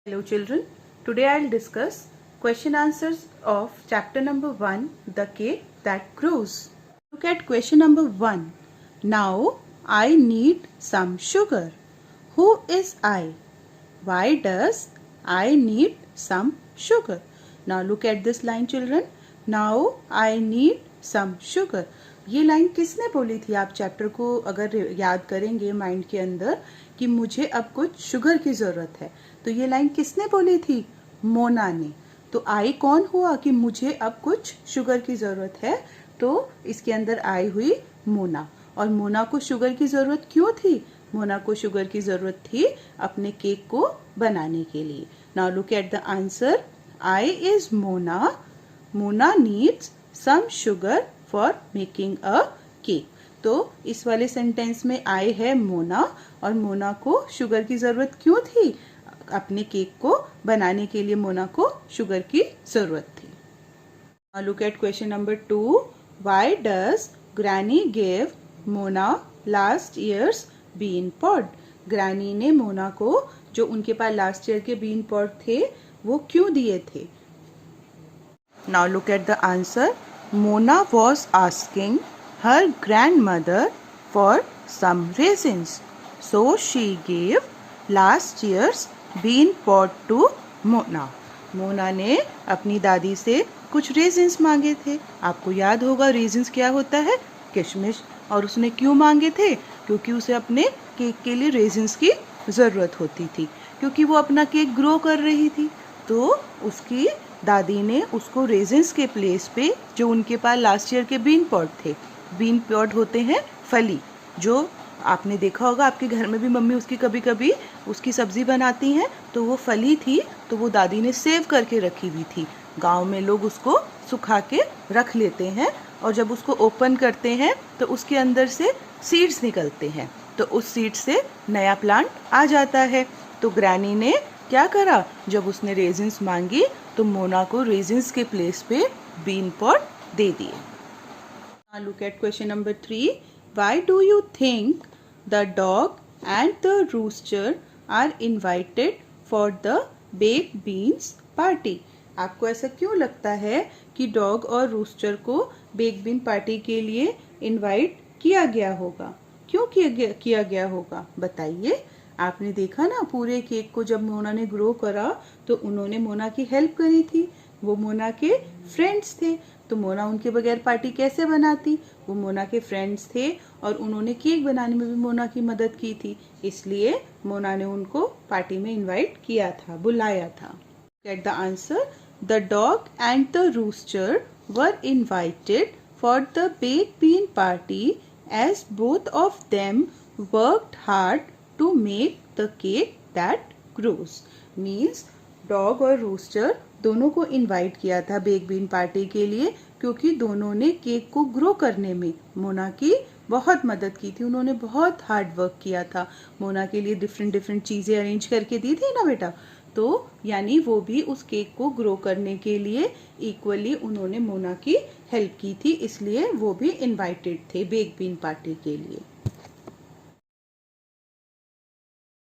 Hello children, today I'll discuss question answers of chapter number 1, The Cake That Grows. Look at question number 1. Now I need some sugar. Who is I? Why does I need some sugar? Now look at this line children. Now I need some sugar. ये line किसने बोली थी? आप chapter को अगर याद करेंगे mind के अंदर कि मुझे अब कुछ शुगर की जरूरत है, तो ये लाइन किसने बोली थी? मोना ने। तो आई कौन हुआ कि मुझे अब कुछ शुगर की जरूरत है? तो इसके अंदर आई हुई मोना। और मोना को शुगर की जरूरत क्यों थी? मोना को शुगर की जरूरत थी अपने केक को बनाने के लिए। Now look at the answer. I is Mona. Mona needs some sugar for making a cake. तो इस वाले सेंटेंस में आई है मोना और मोना को शुगर की जरूरत क्यों थी? अपने केक को बनाने के लिए मोना को शुगर की जरूरत थी. Look at question number 2. Why does granny give Mona last years bean pod? Granny ने मोना को जो उनके पास लास्ट ईयर के बीन पॉड थे वो क्यों दिए थे? Now look at the answer. Mona was asking her grandmother for some raisins, so she gave last year's bean pod to Mona. Mona ने अपनी दादी से कुछ रेजिन्स मांगे थे. आपको याद होगा रेजिन्स क्या होता है? किशमिश. और उसने क्यों मांगे थे? क्योंकि उसे अपने केक के लिए रेजिन्स की ज़रूरत होती थी, क्योंकि वो अपना केक ग्रो कर रही थी. तो उसकी दादी ने उसको रेजिन्स के प्लेस पे जो उनके पास लास्ट ईयर के बीन पॉड थे. बीन पॉड होते हैं फली, जो आपने देखा होगा आपके घर में भी मम्मी उसकी कभी कभी उसकी सब्जी बनाती हैं. तो वो फली थी, तो वो दादी ने सेव करके रखी हुई थी. गांव में लोग उसको सुखा के रख लेते हैं और जब उसको ओपन करते हैं तो उसके अंदर से सीड्स निकलते हैं. तो उस सीड से नया प्लांट आ जाता है. तो ग्रैनी ने क्या करा? जब उसने रेजिन्स मांगी तो मोना को रेजिन्स के प्लेस पे बीन पॉड दे दिए. Now look at question number 3. Why do you think the dog and the rooster are invited for the baked beans party? आपको ऐसा क्यों लगता है कि डॉग और रूस्टर को बेक बीन पार्टी के लिए इनवाइट किया गया होगा? क्यों किया गया होगा बताइए. आपने देखा ना पूरे केक को जब मोना ने ग्रो करा तो उन्होंने मोना की हेल्प करी थी. वो मोना के फ्रेंड्स थे, तो मोना उनके बगैर पार्टी कैसे बनाती? वो मोना के फ्रेंड्स थे और उन्होंने केक बनाने में भी मोना की मदद की थी, इसलिए मोना ने उनको पार्टी में इनवाइट किया था, बुलाया था. Get the answer. The dog and the rooster were invited for the bake bean party as both of them worked hard to make the cake that grows. Means dog और rooster दोनों को invite किया था bake bean party के लिए, क्योंकि दोनों ने केक को ग्रो करने में मोना की बहुत मदद की थी. उन्होंने बहुत हार्ड वर्क किया था. मोना के लिए डिफरेंट चीज़ें अरेंज करके दी थी ना बेटा. तो यानी वो भी उस केक को ग्रो करने के लिए इक्वली उन्होंने मोना की हेल्प की थी, इसलिए वो भी इनवाइटेड थे बेक बीन पार्टी के लिए.